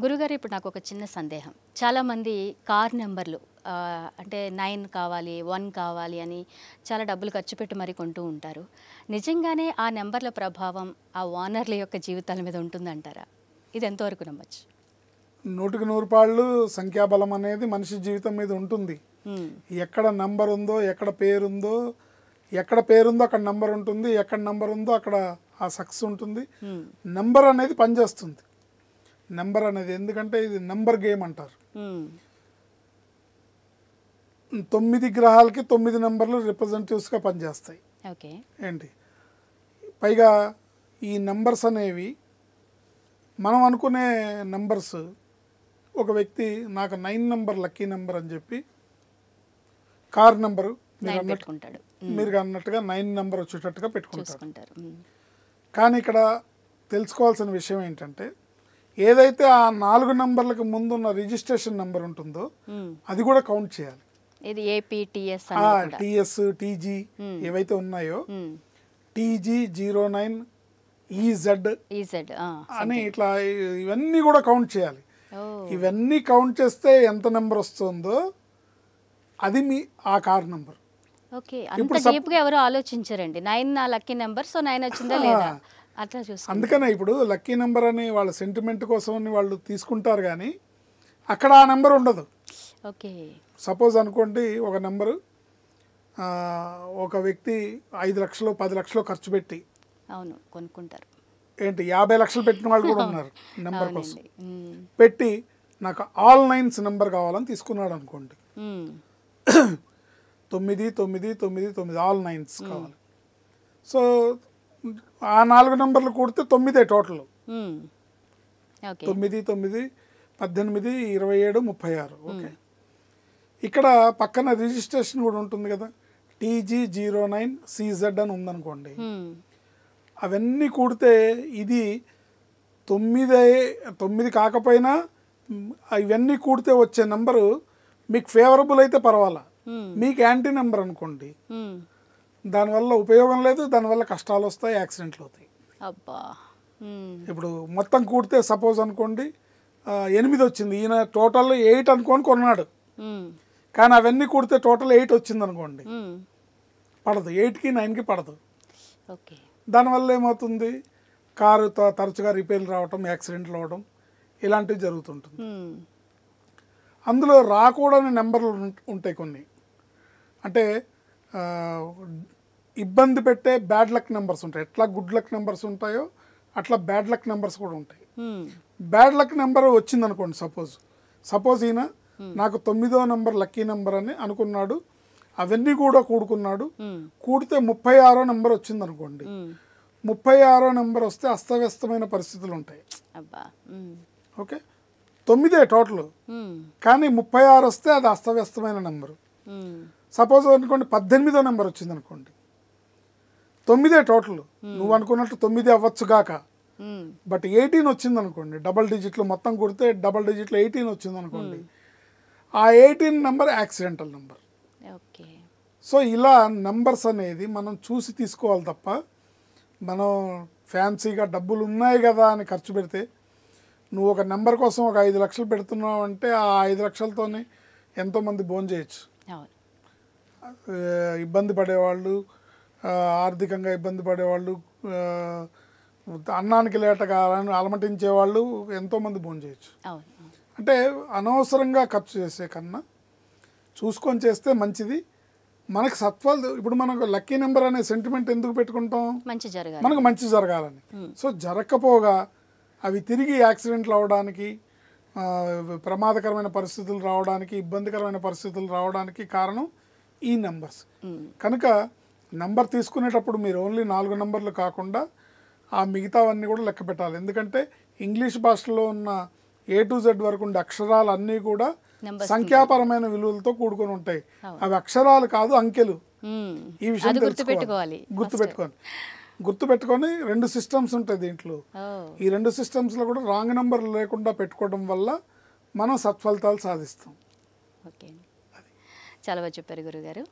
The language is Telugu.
గురుగారు ఇప్పుడు నాకు ఒక చిన్న సందేహం. చాలామంది కార్ నెంబర్లు అంటే 9 కావాలి, 1 కావాలి అని చాలా డబ్బులు ఖర్చు పెట్టి మరి కొంటూ ఉంటారు. నిజంగానే ఆ నెంబర్ల ప్రభావం ఆ ఓనర్ల యొక్క జీవితాల మీద ఉంటుందంటారా? ఇది ఎంతవరకు నమ్మొచ్చు? 100కి 100 పాళ్ళు సంఖ్యాబలం అనేది మనిషి జీవితం మీద ఉంటుంది. ఎక్కడ నంబర్ ఉందో, ఎక్కడ పేరుందో అక్కడ నంబర్ ఉంటుంది, ఎక్కడ నంబర్ ఉందో అక్కడ ఆ సక్సెస్ ఉంటుంది. నంబర్ అనేది పనిచేస్తుంది. నెంబర్ అనేది ఎందుకంటే ఇది నెంబర్ గేమ్ అంటారు. 9 గ్రహాలకి 9 నెంబర్లు రిప్రజెంటేటివ్స్గా పనిచేస్తాయి. ఓకే, ఏంటి పైగా ఈ నెంబర్స్ అనేవి మనం అనుకునే నెంబర్స్, ఒక వ్యక్తి నాకు 9 నెంబర్ లక్కీ నెంబర్ అని చెప్పి కార్ నెంబరు మీరు అన్నట్టుగా 9 నెంబర్ వచ్చేటట్టుగా పెట్టుకుంటారు. కానీ ఇక్కడ తెలుసుకోవాల్సిన విషయం ఏంటంటే, ఏదైతే ఆ 4 నంబర్లకు ముందు ఉన్న రిజిస్ట్రేషన్ నెంబర్ ఉంటుందో అది కూడా కౌంట్ చేయాలి. టిఎస్ టీజీ ఏవైతే ఉన్నాయో టీజీ 09 ఈజెడ్ అని ఇట్లా ఇవన్నీ కూడా కౌంట్ చేయాలి. ఇవన్నీ కౌంట్ చేస్తే ఎంత నెంబర్ వస్తుందో అది మీ ఆ కార్ నెంబర్. ఎవరు ఆలోచించారండి 9 నా లక్కీ నెంబర్, సో 9 వచ్చిందా లేదా అట్లా చూసి. అందుకనే ఇప్పుడు లక్కీ నెంబర్ అని వాళ్ళ సెంటిమెంట్ కోసం అని వాళ్ళు తీసుకుంటారు, కానీ అక్కడ ఆ నెంబర్ ఉండదు. ఓకే, సపోజ్ అనుకోండి, ఒక నెంబరు ఒక వ్యక్తి 5 లక్షలు 10 లక్షలు ఖర్చు పెట్టి కొనుక్కుంటారు. ఏంటి 50 లక్షలు పెట్టిన వాళ్ళు కూడా ఉన్నారు. నెంబర్ కోసం పెట్టి నాకు ఆల్ 9s నెంబర్ కావాలని తీసుకున్నాడు అనుకోండి. 9 9 9 9 ఆల్ 9s కావాలి. సో ఆ 4 నెంబర్లు కూడితే 9 టోటల్. 9 9 18 27 36. ఓకే, ఇక్కడ పక్కన రిజిస్ట్రేషన్ కూడా ఉంటుంది కదా, టీజీ 09 CZ అని ఉందనుకోండి. అవన్నీ కూడితే ఇది 9 కాకపోయినా ఇవన్నీ కూడితే వచ్చే నెంబరు మీకు ఫేవరబుల్ అయితే పర్వాలా, మీకు యాంటీ నెంబర్ అనుకోండి, దానివల్ల ఉపయోగం లేదు, దానివల్ల కష్టాలు వస్తాయి, యాక్సిడెంట్లు అవుతాయి. ఇప్పుడు మొత్తం కూడితే సపోజ్ అనుకోండి 8 వచ్చింది, ఈయన టోటల్ 8 అనుకోని కొన్నాడు, కానీ అవన్నీ కూడితే టోటల్ 8 వచ్చింది అనుకోండి, పడదు. 8కి 9కి పడదు. దానివల్ల ఏమవుతుంది, కారు తరచుగా రిపేర్లు రావటం, యాక్సిడెంట్లు అవ్వడం ఇలాంటివి జరుగుతుంటుంది. అందులో రాకూడని నెంబర్లు ఉంటాయి కొన్ని. అంటే ఇబ్బంది పెట్టే బ్యాడ్ లక్ నెంబర్స్ ఉంటాయి. ఎట్లా గుడ్ లక్ నెంబర్స్ ఉంటాయో అట్లా బ్యాడ్ లక్ నెంబర్స్ కూడా ఉంటాయి. బ్యాడ్ లక్ నెంబర్ వచ్చింది అనుకోండి, సపోజ్ ఈయన నాకు 9వ నెంబర్ లక్కీ నెంబర్ అని అనుకున్నాడు, అవన్నీ కూడా కూడుకున్నాడు, కూడితే 36వ నెంబర్ వచ్చింది అనుకోండి. 36వ నెంబర్ వస్తే అస్తవ్యస్తమైన పరిస్థితులు ఉంటాయి. ఓకే, 9 టోటల్, కానీ 36 వస్తే అది అస్తవ్యస్తమైన నెంబరు. సపోజ్ అనుకోండి 18వ నెంబర్ వచ్చింది అనుకోండి, 9 టోటల్, నువ్వు అనుకున్నట్టు 9 అవ్వచ్చు గాక, బట్ 18 వచ్చింది అనుకోండి, డబల్ డిజిట్లు మొత్తం కొడితే డబల్ డిజిట్లో 18 వచ్చింది అనుకోండి, ఆ 18 నెంబర్ యాక్సిడెంటల్ నెంబర్. సో ఇలా నెంబర్స్ అనేది మనం చూసి తీసుకోవాలి తప్ప, మనం ఫ్యాన్సీగా డబ్బులు ఉన్నాయి కదా అని ఖర్చు పెడితే, నువ్వు ఒక నెంబర్ కోసం ఒక 5 లక్షలు పెడుతున్నావు అంటే ఆ 5 లక్షలతోనే ఎంతోమంది భోజనం చేయొచ్చు. ఇబ్బంది పడేవాళ్ళు, ఆర్థికంగా ఇబ్బంది పడేవాళ్ళు, అన్నానికి లేటగా అలమటించేవాళ్ళు ఎంతోమంది భోజనం చేయొచ్చు. అంటే అనవసరంగా ఖర్చు చేసే కన్నా చూసుకొని చేస్తే మంచిది. మనకు సత్వాలు, ఇప్పుడు మనకు లక్కీ నెంబర్ అనే సెంటిమెంట్ ఎందుకు పెట్టుకుంటాం, మనకు మంచి జరగాలని. సో జరగకపోగా అవి తిరిగి యాక్సిడెంట్లు అవ్వడానికి, ప్రమాదకరమైన పరిస్థితులు రావడానికి, ఇబ్బందికరమైన పరిస్థితులు రావడానికి కారణం ఈ నెంబర్స్. కనుక నెంబర్ తీసుకునేటప్పుడు మీరు ఓన్లీ 4 నెంబర్లు కాకుండా ఆ మిగతావన్నీ కూడా లెక్క పెట్టాలి. ఎందుకంటే ఇంగ్లీష్ భాషలో ఉన్న A to Z వరకు ఉండే అక్షరాలు అన్నీ కూడా సంఖ్యాపరమైన విలువలతో కూడుకొని ఉంటాయి. అవి అక్షరాలు కాదు, అంకెలు. ఈ విషయం గుర్తుపెట్టుకొని 2 సిస్టమ్స్ ఉంటాయి దీంట్లో. ఈ 2 సిస్టమ్స్లో కూడా రాంగ్ నెంబర్ లేకుండా పెట్టుకోవడం వల్ల మనం సత్ఫలితాలు సాధిస్తాం. చాలా బాగా చెప్పారు గురుగారు.